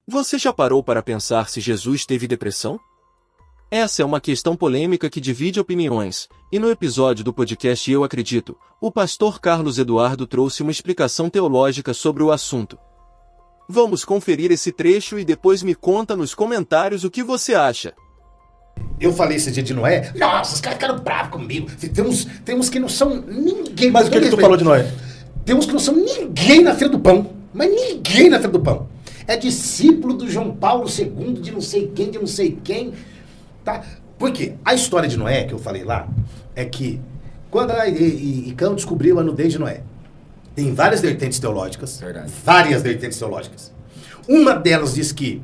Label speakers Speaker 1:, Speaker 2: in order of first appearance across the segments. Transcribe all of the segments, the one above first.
Speaker 1: Você já parou para pensar se Jesus teve depressão? Essa é uma questão polêmica que divide opiniões, e no episódio do podcast Eu Acredito, o pastor Carlos Eduardo trouxe uma explicação teológica sobre o assunto. Vamos conferir esse trecho e depois me conta nos comentários o que você acha.
Speaker 2: Eu falei esse dia de Noé, nossa, os caras ficaram bravos comigo. Tem uns que não são ninguém.
Speaker 3: Mas o que tu falou de Noé?
Speaker 2: Tem uns que não são ninguém na fila do pão. Mas ninguém na fila do pão. É discípulo do João Paulo II, de não sei quem. Tá? Por quê? A história de Noé, que eu falei lá, é que quando Cão descobriu a nudez de Noé, tem várias vertentes teológicas.
Speaker 4: Verdade.
Speaker 2: Várias vertentes teológicas. Uma delas diz que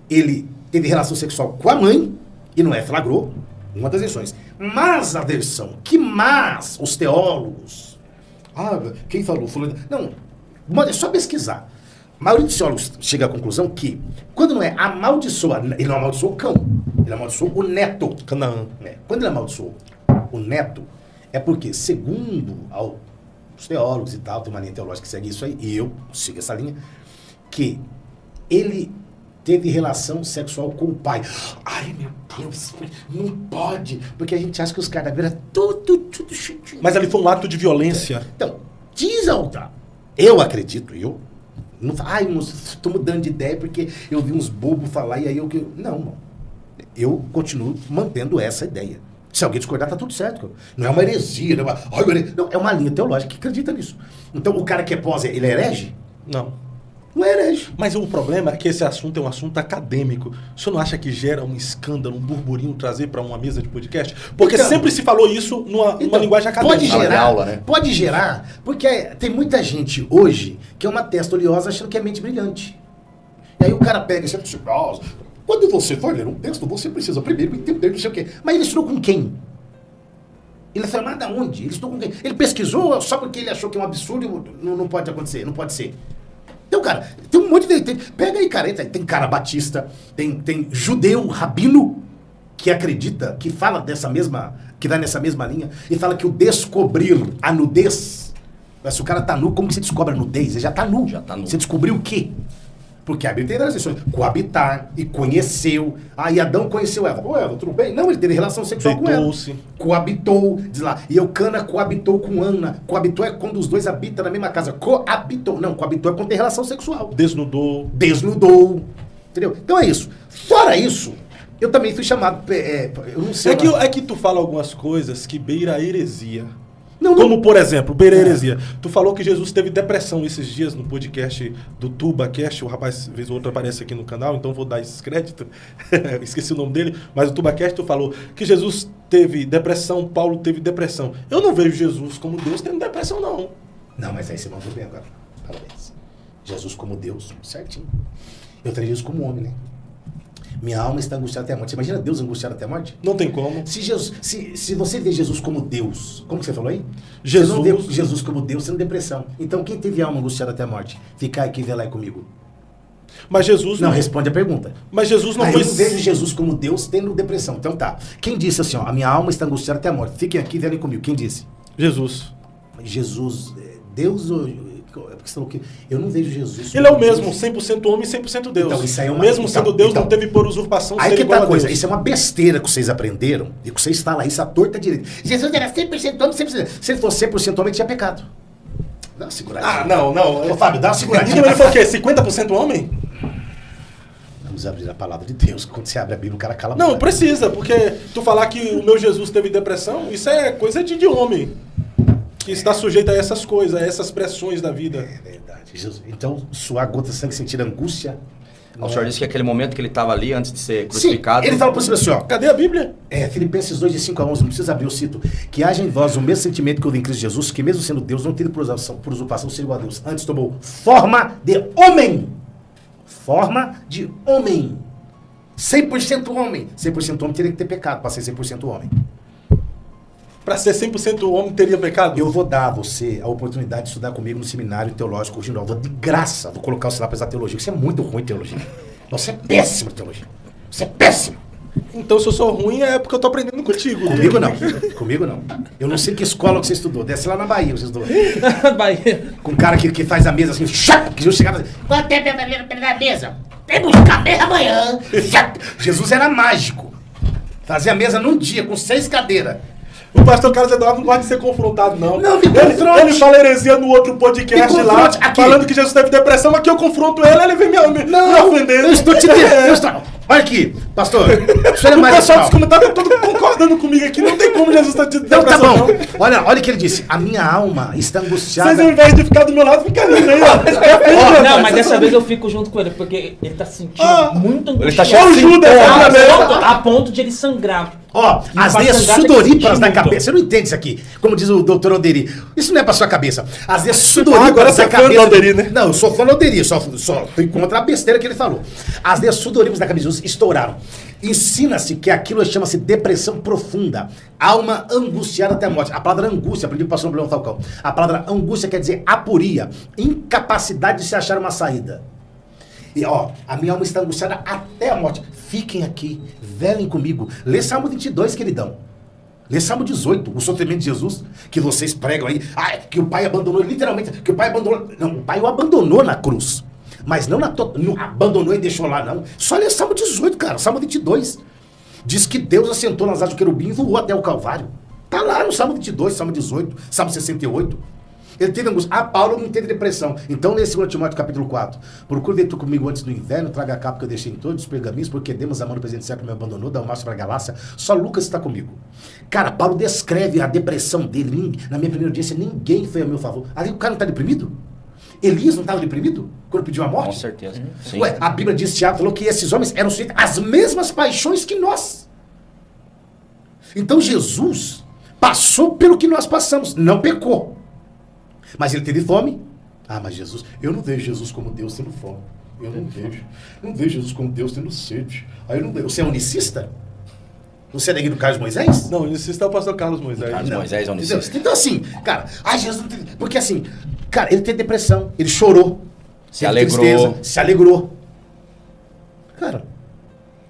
Speaker 2: ele teve relação sexual com a mãe, e Noé flagrou, uma das versões. Mas a versão que mais os teólogos... quem falou? Não, é só pesquisar. A maioria dos teólogos chega à conclusão que, quando Noé amaldiçoa, ele não amaldiçoou Cão, ele amaldiçoou o neto.
Speaker 3: Canaã.
Speaker 2: Quando ele amaldiçoou o neto, é porque, segundo os teólogos e tal, tem uma linha teológica que segue isso aí, e eu sigo essa linha, que ele teve relação sexual com o pai. Ai, meu Deus, não pode, porque a gente acha que os caras viram tudo chutinho.
Speaker 3: Mas ali foi um ato de violência.
Speaker 2: Então, diz a outra. Eu acredito, não, estou mudando de ideia porque eu vi uns bobos falar e aí eu... Não. Eu continuo mantendo essa ideia. Se alguém discordar, tá tudo certo. Não é uma heresia, não é uma linha teológica que acredita nisso. Então, o cara que é pós, ele é herege?
Speaker 3: Não.
Speaker 2: Não é herege.
Speaker 3: Mas o problema é que esse assunto é um assunto acadêmico. O senhor não acha que gera um escândalo, um burburinho trazer para uma mesa de podcast? Porque então, sempre se falou isso numa linguagem acadêmica.
Speaker 2: Pode gerar, aula, né? Pode gerar, porque tem muita gente hoje que é uma testa oleosa achando que é mente brilhante. E aí o cara pega e diz, quando você for ler um texto, você precisa primeiro entender não sei o quê. Mas ele estudou com quem? Ele é formado aonde? Ele estudou com quem? Ele pesquisou só porque ele achou que é um absurdo e não pode acontecer, não pode ser. Então, cara, tem um monte de... Pega aí, cara, tem cara batista, tem judeu, rabino, que acredita, que fala que vai nessa mesma linha, e fala que o descobrir a nudez, se o cara tá nu, como que você descobre a nudez? Ele já tá nu. Você descobriu o quê? Porque a Bíblia tem várias questões. Coabitar, e conheceu. E Adão conheceu Eva. Eva, tudo bem? Não, ele teve relação sexual com ela. Coabitou, diz lá. E Eucana coabitou com Ana. Coabitou é quando os dois habitam na mesma casa. Coabitou. Não, coabitou é quando tem relação sexual.
Speaker 3: Desnudou.
Speaker 2: Entendeu? Então é isso. Fora isso, eu também fui chamado... eu não sei...
Speaker 3: É que tu fala algumas coisas que beira a heresia. Como, por exemplo, beira a heresia. Tu falou que Jesus teve depressão esses dias no podcast do TubaCast. O rapaz, vez ou outra, aparece aqui no canal, então vou dar esse crédito. Esqueci o nome dele. Mas o TubaCast, tu falou que Jesus teve depressão, Paulo teve depressão. Eu não vejo Jesus como Deus tendo depressão, não.
Speaker 2: Não, mas aí você mandou bem agora. Parabéns. Jesus como Deus, certinho. Eu trago Jesus como homem, né? Minha alma está angustiada até a morte. Você imagina Deus angustiado até a morte?
Speaker 3: Não tem como.
Speaker 2: Se você vê Jesus como Deus, como que você falou aí?
Speaker 3: Jesus.
Speaker 2: Você não vê Jesus como Deus, tendo depressão. Então quem teve alma angustiada até a morte? Ficar aqui e velar comigo.
Speaker 3: Mas Jesus
Speaker 2: não... responde a pergunta.
Speaker 3: Mas Jesus não foi...
Speaker 2: Eu não vejo Jesus como Deus tendo depressão. Então tá. Quem disse assim, a minha alma está angustiada até a morte? Fiquem aqui e velem comigo. Quem disse?
Speaker 3: Jesus.
Speaker 2: Jesus, Deus ou... Eu não vejo Jesus.
Speaker 3: Ele é o mesmo, 100% homem e 100% Deus.
Speaker 2: Então, isso aí é uma...
Speaker 3: Mesmo sendo Deus, não teve por usurpação
Speaker 2: aí
Speaker 3: ser
Speaker 2: que
Speaker 3: igual
Speaker 2: tá a coisa.
Speaker 3: Deus.
Speaker 2: Isso é uma besteira que vocês aprenderam e que vocês falam isso à torta direita. Jesus era 100% homem, 100%. Se ele fosse 100% homem, ele tinha pecado. Dá uma seguradinha.
Speaker 3: Não.
Speaker 2: Ô, Fábio, dá uma seguradinha.
Speaker 3: Então ele foi o quê? 50% homem?
Speaker 2: Vamos abrir a palavra de Deus. Quando você abre a Bíblia, o cara cala a
Speaker 3: boca.
Speaker 2: boca.
Speaker 3: Precisa, porque tu falar que o meu Jesus teve depressão, isso é coisa de homem. Que está sujeito a essas coisas, a essas pressões da vida.
Speaker 2: É verdade. Jesus. Então, suar gota de sangue, sentir angústia.
Speaker 4: O senhor disse que aquele momento que ele estava ali, antes de ser crucificado...
Speaker 2: Sim, ele fala por cima assim,
Speaker 3: Cadê a Bíblia?
Speaker 2: Filipenses 2, de 5 a 11, não precisa abrir, eu cito. Que haja em vós o mesmo sentimento que houve em Cristo Jesus, que mesmo sendo Deus, não teve por usurpação ser igual a Deus. Antes tomou forma de homem. Forma de homem. 100% homem. 100% homem teria que ter pecado para ser 100% homem.
Speaker 3: Para ser 100% homem teria pecado?
Speaker 2: Eu vou dar a você a oportunidade de estudar comigo no seminário teológico original. Vou de graça, vou colocar você lá para estudar teologia. Você é muito ruim em teologia. Você é péssimo em teologia. Você é péssimo.
Speaker 3: Então, se eu sou ruim, é porque eu tô aprendendo contigo.
Speaker 2: Comigo não. Comigo não. Eu não sei que escola que você estudou. Desce lá na Bahia, você estudou.
Speaker 5: Bahia.
Speaker 2: Com um cara que faz a mesa assim, que eu chegava assim, quanto tempo é da mesa? tem que buscar mesa amanhã. Jesus era mágico. Fazia a mesa num dia, com 6 cadeiras.
Speaker 3: O pastor Carlos Eduardo não gosta de ser confrontado, não.
Speaker 2: Não, me confronte.
Speaker 3: Ele fala heresia no outro podcast lá,
Speaker 2: aqui.
Speaker 3: falando que Jesus teve depressão. Aqui eu confronto ele vem me ofendendo.
Speaker 2: Eu estou te dizendo. Olha aqui, pastor. O senhor é mais
Speaker 3: O pessoal
Speaker 2: racional.
Speaker 3: dos comentários tá todo concordando comigo aqui. Não tem como Jesus estar tendo
Speaker 2: Então tá
Speaker 3: depressão,
Speaker 2: bom.
Speaker 3: não.
Speaker 2: Olha o que ele disse. A minha alma está angustiada.
Speaker 3: Vocês, ao invés de ficar do meu lado, ficam ali, ó.
Speaker 5: Não, mas dessa vez eu fico junto com ele, porque ele tá se sentindo muito
Speaker 4: Ele tá
Speaker 5: angustiado.
Speaker 4: cheio de
Speaker 3: Judas,
Speaker 5: A ponto de ele sangrar.
Speaker 2: Ó,
Speaker 5: E
Speaker 2: as
Speaker 5: pra
Speaker 2: veias
Speaker 5: sangrar tem que
Speaker 2: sudoríparas
Speaker 5: sentir
Speaker 2: da
Speaker 5: muito.
Speaker 2: cabeça. Você não entende isso aqui. Como diz o doutor Alderi. Isso não é pra sua cabeça. As veias
Speaker 3: agora
Speaker 2: sudoríparas
Speaker 3: você
Speaker 2: da
Speaker 3: é fã do
Speaker 2: cabeça.
Speaker 3: Alderi, né?
Speaker 2: Não, eu sou fã do Alderi. Só fui contra a besteira que ele falou. As veias sudoríparas da cabeça estouraram. Ensina-se que aquilo chama-se depressão profunda. Alma angustiada até a morte. A palavra angústia, aprendi com o pastor Leão Falcão. A palavra angústia quer dizer aporia. Incapacidade de se achar uma saída. E ó, a minha alma está angustiada até a morte. Fiquem aqui, velem comigo. Lê Salmo 22, queridão. Lê Salmo 18, o sofrimento de Jesus, que vocês pregam aí. Ah, que o pai abandonou, literalmente, que o pai abandonou. Não, o pai o abandonou na cruz. Mas não não abandonou e deixou lá, não. Só lê Salmo 18, cara, Salmo 22. Diz que Deus assentou nas asas do querubim e voou até o Calvário. Tá lá no Salmo 22, Salmo 18, Salmo 68. Ele teve angústia. Ah, Paulo não teve depressão. Então, nesse 2 Timóteo capítulo 4. Procure ver tu comigo antes do inverno, traga a capa que eu deixei em todos os pergaminhos, porque Demos, amando o presente certo, me abandonou, dá o máximo para a galáxia. Só Lucas está comigo. Cara, Paulo descreve a depressão dele. Na minha primeira audiência, ninguém foi a meu favor. Ali o cara não está deprimido? Elias não estava deprimido? Quando pediu a morte?
Speaker 4: Com certeza. Sim.
Speaker 2: Ué, a Bíblia diz, Tiago falou que esses homens eram sujeitos às mesmas paixões que nós. Então Jesus passou pelo que nós passamos, não pecou. Mas ele teve fome. Ah, mas Jesus, eu não vejo Jesus como Deus tendo fome. Eu não vejo. Não vejo Jesus como Deus tendo sede. Aí eu não vejo. Você é unicista? Você é neguinho do Carlos Moisés?
Speaker 3: Não, o unicista é o pastor Carlos Moisés.
Speaker 4: Carlos
Speaker 2: Não.
Speaker 4: Moisés é unicista.
Speaker 2: Então assim, cara, Jesus não tem... Porque assim, cara, ele teve depressão, ele chorou.
Speaker 4: Se
Speaker 2: teve
Speaker 4: alegrou.
Speaker 2: tristeza, se alegrou. Cara,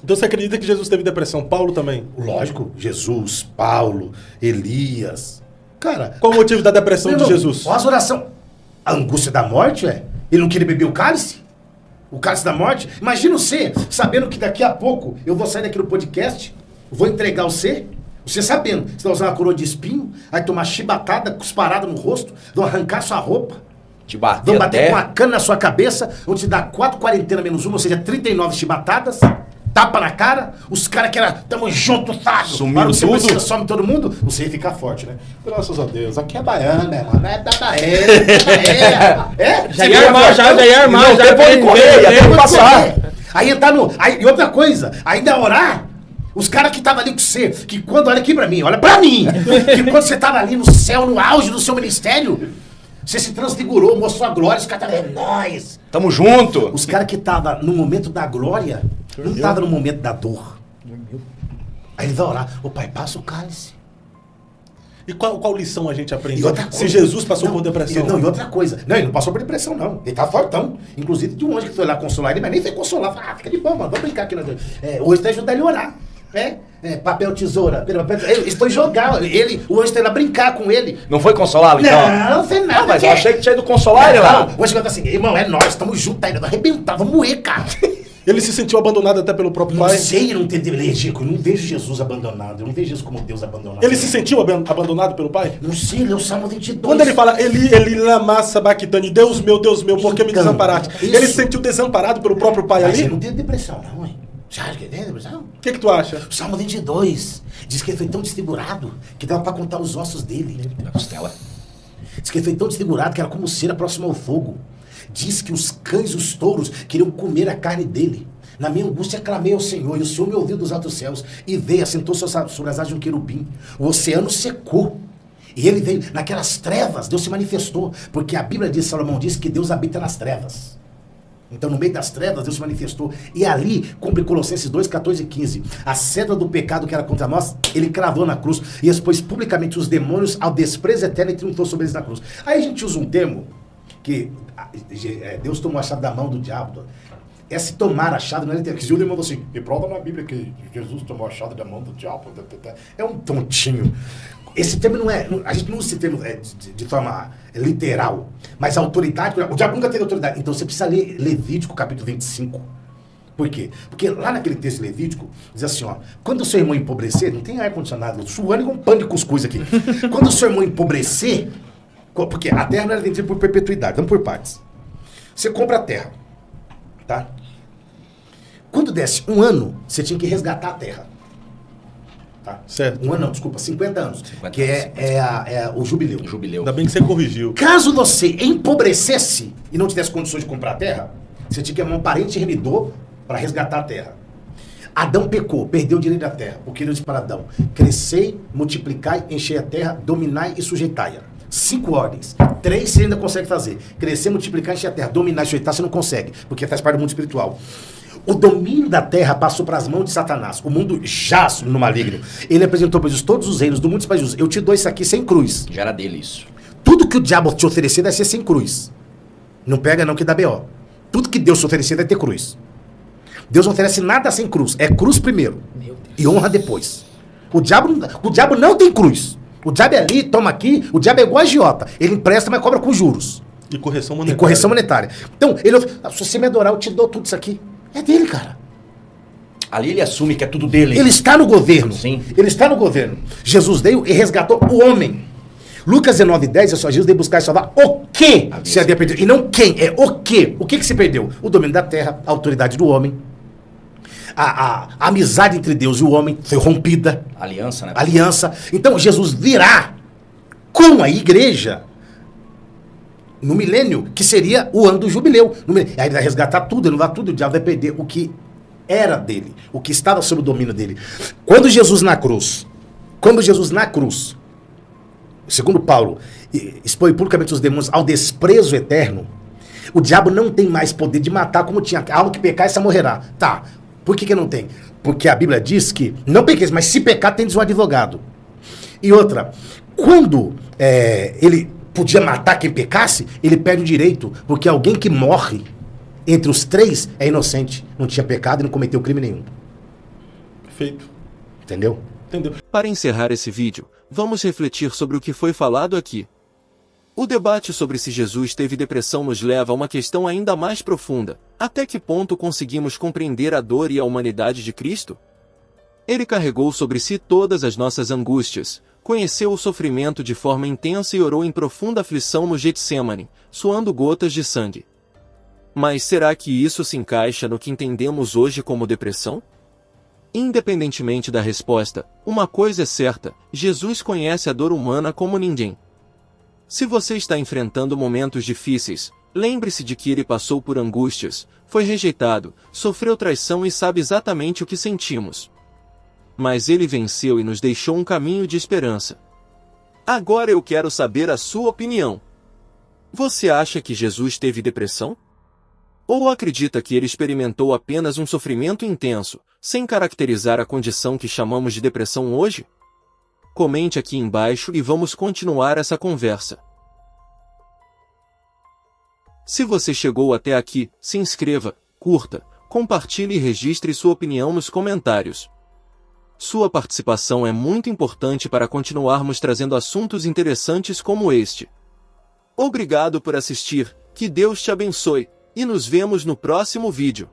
Speaker 3: Então você acredita que Jesus teve depressão? Paulo também?
Speaker 2: lógico, Jesus, Paulo, Elias. Cara,
Speaker 3: Qual o motivo da depressão
Speaker 2: meu
Speaker 3: de
Speaker 2: irmão,
Speaker 3: Jesus?
Speaker 2: As orações. A angústia da morte, ele não queria beber o cálice? O cálice da morte? Imagina você, sabendo que daqui a pouco eu vou sair daqui no podcast, vou entregar você sabendo, você vai usar uma coroa de espinho, vai tomar chibatada, cusparada no rosto, vão arrancar sua roupa,
Speaker 4: Te bater
Speaker 2: vão bater
Speaker 4: até...
Speaker 2: com uma cana na sua cabeça, vão te dar 4 quarentena menos 1, ou seja, 39 chibatadas, tapa na cara, os caras que eram, tamo junto, tá?
Speaker 4: Sumiu
Speaker 2: Você
Speaker 4: tudo.
Speaker 2: precisa, some todo mundo, você ia ficar forte, né? Graças a Deus, aqui é Baiana, mano, é da Bahia, é?
Speaker 5: Já ia armar, já ia armar,
Speaker 4: Não,
Speaker 5: já
Speaker 4: tem pode correr, ia ter que passar.
Speaker 2: Aí entrar no. E outra coisa, ainda orar. Os caras que estavam ali com você, que quando. Olha aqui pra mim, olha pra mim. Que quando você tava ali no céu, no auge do seu ministério, você se transfigurou, mostrou a glória, os caras estavam, é nóis.
Speaker 4: Tamo junto.
Speaker 2: Os caras que estavam no momento da glória, não estavam no momento da dor. Aí ele vai orar, ô pai, passa o cálice.
Speaker 3: E qual lição a gente aprende?
Speaker 2: E outra coisa,
Speaker 3: Se Jesus passou
Speaker 2: não,
Speaker 3: por depressão.
Speaker 2: Não, e outra coisa. Não, ele não passou por depressão, não. Ele tá fortão. Inclusive, de um anjo que foi lá consolar ele, mas nem foi consolar. Falei, fica de boa, mano. Vamos brincar aqui. Hoje tá ajudando ele a orar. Papel, tesoura. Eles foi jogar. O anjo tá indo lá brincar com ele.
Speaker 4: Não foi consolá-lo, então?
Speaker 2: Não, foi nada.
Speaker 4: Ah, mas eu achei que tinha ido consolar ele lá.
Speaker 2: O anjo vai assim, irmão, é nós, estamos juntos ainda. Vai arrebentar, vamos moer, cara.
Speaker 3: Ele se sentiu abandonado até pelo próprio
Speaker 2: Não
Speaker 3: pai?
Speaker 2: sei, eu não entendi. Eu não vejo Jesus abandonado. Eu não vejo Jesus como Deus abandonado.
Speaker 3: Ele se sentiu abandonado pelo pai?
Speaker 2: Não sei, ele é o Salmo 22.
Speaker 3: Quando ele fala, Eli lama sabachthani, Deus meu, por que me
Speaker 2: Então,
Speaker 3: desamparaste?
Speaker 2: isso.
Speaker 3: Ele se sentiu desamparado pelo próprio pai
Speaker 2: Mas
Speaker 3: ali?
Speaker 2: ele não tem depressão, não, hein? Você acha que ele tem depressão?
Speaker 3: O que tu acha?
Speaker 2: O Salmo 22 diz que ele foi tão desfigurado que dava pra contar os ossos dele.
Speaker 4: Da costela.
Speaker 2: Diz que ele foi tão desfigurado que era como cera próxima ao fogo. Diz que os cães e os touros queriam comer a carne dele. Na minha angústia clamei ao Senhor, e o Senhor me ouviu dos altos céus, e veio, assentou sobre as asas de um querubim. O oceano secou. E ele veio, naquelas trevas, Deus se manifestou. Porque a Bíblia diz, Salomão diz que Deus habita nas trevas. Então, no meio das trevas, Deus se manifestou. E ali, cumpre Colossenses 2, 14 e 15. A cédula do pecado que era contra nós, ele cravou na cruz e expôs publicamente os demônios ao desprezo eterno e triunfou sobre eles na cruz. Aí a gente usa um termo que Deus tomou a chave da mão do diabo. Esse tomar a chave, não é literal. Que Júlio mandou assim, me prova na Bíblia que Jesus tomou a chave da mão do diabo. É um tontinho. Esse termo não é... A gente não usa esse termo de forma literal. Mas a autoridade... O diabo nunca teve autoridade. Então você precisa ler Levítico capítulo 25. Por quê? Porque lá naquele texto levítico, diz assim, ó, quando o seu irmão empobrecer, não tem ar-condicionado, suando igual um pano de cuscuz aqui. Quando o seu irmão empobrecer, porque a terra não era vendida por perpetuidade, vamos por partes. Você compra a terra, tá? Quando desse 1 ano, você tinha que resgatar a terra. Tá?
Speaker 3: Certo.
Speaker 2: 1 ano não, desculpa, 50 anos.
Speaker 4: 50
Speaker 2: que é o jubileu.
Speaker 4: Jubileu.
Speaker 3: Ainda bem que você corrigiu.
Speaker 2: Caso você empobrecesse e não tivesse condições de comprar a terra, você tinha que chamar um parente remidor para resgatar a terra. Adão pecou, perdeu o direito da terra. O que ele disse para Adão? Crescei, multiplicai, enchei a terra, dominai e sujeitai-a. 5 ordens. 3 você ainda consegue fazer. Crescer, multiplicar, encher a terra. Dominar e sujeitar você não consegue, porque faz parte do mundo espiritual. O domínio da terra passou para as mãos de Satanás. O mundo jaz no maligno. Ele apresentou para Jesus todos os reinos do mundo. Jesus, eu te dou isso aqui sem cruz.
Speaker 4: Já era dele isso.
Speaker 2: Tudo que o diabo te oferecer vai ser sem cruz. Não pega não que dá B.O. Tudo que Deus te oferecer vai ter cruz. Deus não oferece nada sem cruz. É cruz primeiro. E honra depois. O diabo não tem cruz. O diabo é ali, toma aqui. O diabo é igual a agiota. Ele empresta, mas cobra com juros.
Speaker 3: E correção monetária.
Speaker 2: E correção monetária. Então, se você me adorar, eu te dou tudo isso aqui. É dele, cara.
Speaker 4: Ali ele assume que é tudo dele.
Speaker 2: Ele está no governo.
Speaker 4: Sim.
Speaker 2: Ele está no governo. Jesus veio e resgatou o homem. Lucas 19:10 é só Jesus veio buscar e salvar o que se havia perdido. E não quem, é o que. O que se perdeu? O domínio da terra, a autoridade do homem. A amizade entre Deus e o homem foi rompida.
Speaker 4: Aliança, né?
Speaker 2: Aliança. Então Jesus virá com a igreja no milênio, que seria o ano do jubileu. Aí ele vai resgatar tudo, ele não vai tudo, o diabo vai perder o que era dele, o que estava sob o domínio dele. Quando Jesus na cruz, segundo Paulo, expõe publicamente os demônios ao desprezo eterno, o diabo não tem mais poder de matar como tinha. A alma que pecar, essa morrerá. Tá, por que não tem? Porque a Bíblia diz que, não pequeis, mas se pecar, tem um advogado. E outra, quando ele podia matar quem pecasse, ele perde o direito, porque alguém que morre entre os 3 é inocente, não tinha pecado e não cometeu crime nenhum.
Speaker 3: Perfeito.
Speaker 2: Entendeu?
Speaker 3: Entendeu?
Speaker 1: Para encerrar esse vídeo, vamos refletir sobre o que foi falado aqui. O debate sobre se Jesus teve depressão nos leva a uma questão ainda mais profunda. Até que ponto conseguimos compreender a dor e a humanidade de Cristo? Ele carregou sobre si todas as nossas angústias, conheceu o sofrimento de forma intensa e orou em profunda aflição no Getsêmani, suando gotas de sangue. Mas será que isso se encaixa no que entendemos hoje como depressão? Independentemente da resposta, uma coisa é certa: Jesus conhece a dor humana como ninguém. Se você está enfrentando momentos difíceis, lembre-se de que ele passou por angústias, foi rejeitado, sofreu traição e sabe exatamente o que sentimos. Mas ele venceu e nos deixou um caminho de esperança. Agora eu quero saber a sua opinião. Você acha que Jesus teve depressão? Ou acredita que ele experimentou apenas um sofrimento intenso, sem caracterizar a condição que chamamos de depressão hoje? Comente aqui embaixo e vamos continuar essa conversa. Se você chegou até aqui, se inscreva, curta, compartilhe e registre sua opinião nos comentários. Sua participação é muito importante para continuarmos trazendo assuntos interessantes como este. Obrigado por assistir, que Deus te abençoe, e nos vemos no próximo vídeo.